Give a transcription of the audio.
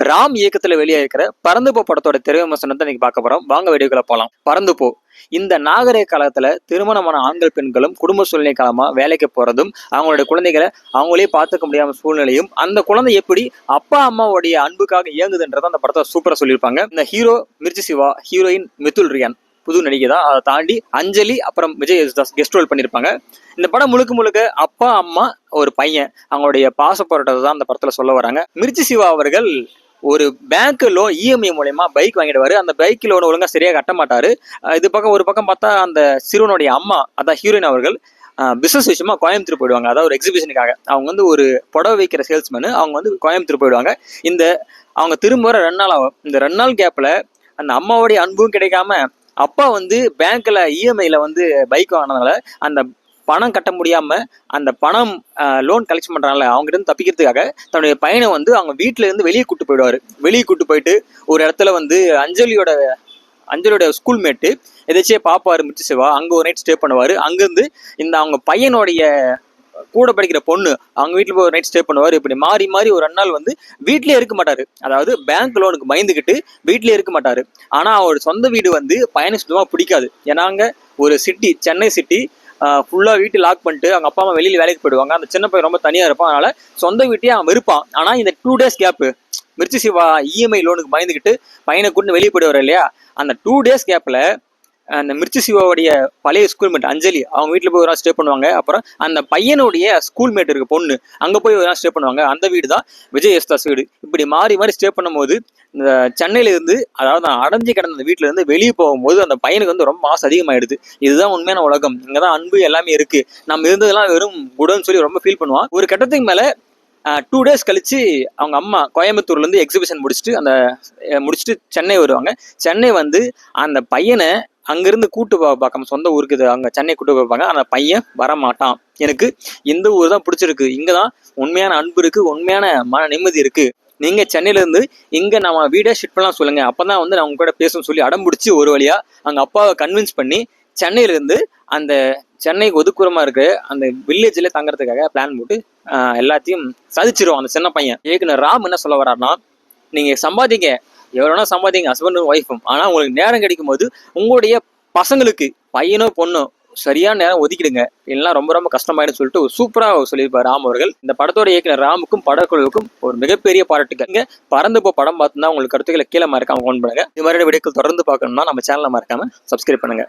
ராம் இயக்கத்துல வெளியே இருக்கிற பறந்து போ படத்தோட திரை விமர்சனத்தை இன்னைக்கு பார்க்க போறோம். வாங்க வீடியோக்குள்ள போலாம். பறந்து போ. இந்த நாகரிக காலத்துல திருமணமான ஆண்கள் பெண்களும் குடும்ப சூழ்நிலை காலமா வேலைக்கு போறதும், அவங்களுடைய குழந்தைகளை அவங்களே பார்த்துக்க முடியாம சூழ்நிலையும், அந்த குழந்தை எப்படி அப்பா அம்மாவுடைய அன்புக்காக இயங்குதுன்றத அந்த படத்தை சூப்பரா சொல்லியிருப்பாங்க. இந்த ஹீரோ மிர்ச்சி சிவா, ஹீரோயின் மிதுல் ரியான் புது நடிகை தான். அதை தாண்டி அஞ்சலி அப்புறம் விஜய் யேசுதாஸ் கெஸ்ட் ரோல் பண்ணியிருப்பாங்க. இந்த படம் முழுக்க முழுக்க அப்பா அம்மா ஒரு பையன் அவங்களுடைய பாசப்போராட்டத்தை தான் அந்த படத்துல சொல்ல வராங்க. மிர்ச்சி சிவா அவர்கள் ஒரு பேங்க் லோன் இஎம்ஐ மூலயமா பைக் வாங்கிடுவாரு. அந்த பைக் லோன் ஒழுங்கா சரியா கட்ட மாட்டாரு. இது பக்கம் ஒரு பக்கம் பார்த்தா அந்த சிறுவனுடைய அம்மா அதான் ஹீரோயின் அவர்கள் பிசினஸ் விஷயமா கோயம்புத்தூர் போயிடுவாங்க. அதாவது ஒரு எக்ஸிபிஷனுக்காக அவங்க வந்து ஒரு புடவை வைக்கிற சேல்ஸ்மேனு. அவங்க வந்து கோயம்புத்தூர் போயிடுவாங்க. அவங்க திரும்ப வர 2 நாள் ஆகும். இந்த 2 நாள் கேப்ல அந்த அம்மாவுடைய அன்பும் கிடைக்காம அப்பா வந்து பேங்க்ல இஎம்ஐல வந்து பைக் வாங்கினதுனால அந்த பணம் கட்ட முடியாம அந்த பணம் லோன் கலெக்ஷன் பண்றாங்கல்ல அவங்க இருந்து தப்பிக்கிறதுக்காக தன்னுடைய பையனை வந்து அவங்க வீட்டுல இருந்து வெளியே கூட்டு போயிடுவாரு. வெளியே கூட்டு போயிட்டு ஒரு இடத்துல வந்து அஞ்சலியோட ஸ்கூல்மேட்டு எதாச்சியே பாப்பாரு மிர்ச்சி சிவா. அங்க ஒரு நைட் ஸ்டே பண்ணுவாரு. அங்கிருந்து அவங்க பையனுடைய கூட படிக்கிற பொண்ணு அவங்க வீட்டுல போய் ஒரு நைட் ஸ்டே பண்ணுவாரு. இப்படி மாறி மாறி ஒரு 2 நாள் வந்து வீட்லயே இருக்க மாட்டாரு. அதாவது பேங்க் லோனுக்கு பயந்துகிட்டு வீட்லயே இருக்க மாட்டாரு. ஆனா அவரோட சொந்த வீடு வந்து பையனுக்கு சுத்தமா பிடிக்காது. ஏன்னா அங்க ஒரு சிட்டி, சென்னை சிட்டி, ஃபுல்லா வீட்டு லாக் பண்ணிட்டு அவங்க அப்பா அம்மா வெளியில வேலைக்கு போயிடுவாங்க. அந்த சின்ன பையன் ரொம்ப தனியா இருப்பான். அதனால சொந்த வீட்டையே அவன் இருப்பான். ஆனா இந்த 2 days gap Mirchi Shiva EMI லோனுக்கு பயந்துகிட்டு பையனை கூட்டு வெளியே போயிடுவாரு இல்லையா, அந்த 2 டேஸ் கேப்ல அந்த மிர்ச்சி சிவாவுடைய பழைய ஸ்கூல்மேட் அஞ்சலி அவங்க வீட்டில் போய் ஒரு நாள் ஸ்டே பண்ணுவாங்க. அப்புறம் அந்த பையனுடைய ஸ்கூல்மேட் இருக்க பொண்ணு அங்கே போய் ஒரு நாள் ஸ்டே பண்ணுவாங்க. அந்த வீடு தான் விஜய் யேசுதாஸ் வீடு. இப்படி மாறி மாறி ஸ்டே பண்ணும்போது இந்த சென்னையில இருந்து, அதாவது அடைஞ்சு கிடந்த வீட்டுல இருந்து வெளியே போகும்போது அந்த பையனுக்கு வந்து ரொம்ப ஆசை அதிகமாயிடுது. இதுதான் உண்மையான உலகம், இங்கதான் அன்பு எல்லாமே இருக்கு, நம்ம இருந்ததெல்லாம் வெறும் குடன்னு சொல்லி ரொம்ப ஃபீல் பண்ணுவான். ஒரு கட்டத்துக்கு மேல 2 டேஸ் கழிச்சு அவங்க அம்மா கோயம்புத்தூர்ல இருந்து எக்ஸிபிஷன் முடிச்சுட்டு சென்னை வருவாங்க. சென்னை வந்து அந்த பையனை அங்கிருந்து கூட்டு பார்க்காம சொந்த ஊருக்கு அங்க சென்னை கூட்டு பார்ப்பாங்க. அந்த பையன் வரமாட்டான். எனக்கு இந்த ஊர் தான் பிடிச்சிருக்கு, இங்கதான் உண்மையான அன்பு இருக்கு, உண்மையான மன நிம்மதி இருக்கு, நீங்க சென்னையில இருந்து இங்க நம்ம வீடே ஷிஃப்ட் பண்ணலாம் சொல்லுங்க, அப்பதான் வந்து நான் உங்க கூட பேசணும்னு சொல்லி அடம்பிடிச்சு ஒரு வழியா அவங்க அப்பாவை கன்வின்ஸ் பண்ணி சென்னையில இருந்து அந்த சென்னைக்கு ஒதுக்குறமா இருக்கு அந்த வில்லேஜ்ல தங்கறதுக்காக பிளான் போட்டு எல்லாத்தையும் சாதிச்சிருவான் அந்த சின்ன பையன். இயக்குனர் ராம் என்ன சொல்ல வர்றாருன்னா, நீங்க சம்பாதிங்க, எவ்வளோனா சம்பாதிங்க, ஹஸ்பண்டும் ஒய்ஃபும், ஆனா உங்களுக்கு நேரம் கிடைக்கும் போது உங்களுடைய பசங்களுக்கு பையனோ பொண்ணோ சரியான நேரம் ஒதுக்கிடுங்க, இல்லைன்னா ரொம்ப ரொம்ப கஷ்டமாயிடும் சொல்லிட்டு ஒரு சூப்பரா சொல்லியிருப்பார் ராம் அவர்கள். இந்த படத்தோட இயக்குனர் ராமுக்கும் படக்குழுவுக்கும் ஒரு மிகப்பெரிய பாராட்டுகள். இங்க பறந்து போ படம் பார்த்துன்னா உங்களுக்கு கருத்துக்களை கீழே மறக்காம ஃபோன் பண்ணுங்க. இது மாதிரி வீடியோக்கள் தொடர்ந்து பார்க்கணும்னா நம்ம சேனலை மறக்காம சப்ஸ்கிரைப் பண்ணுங்க.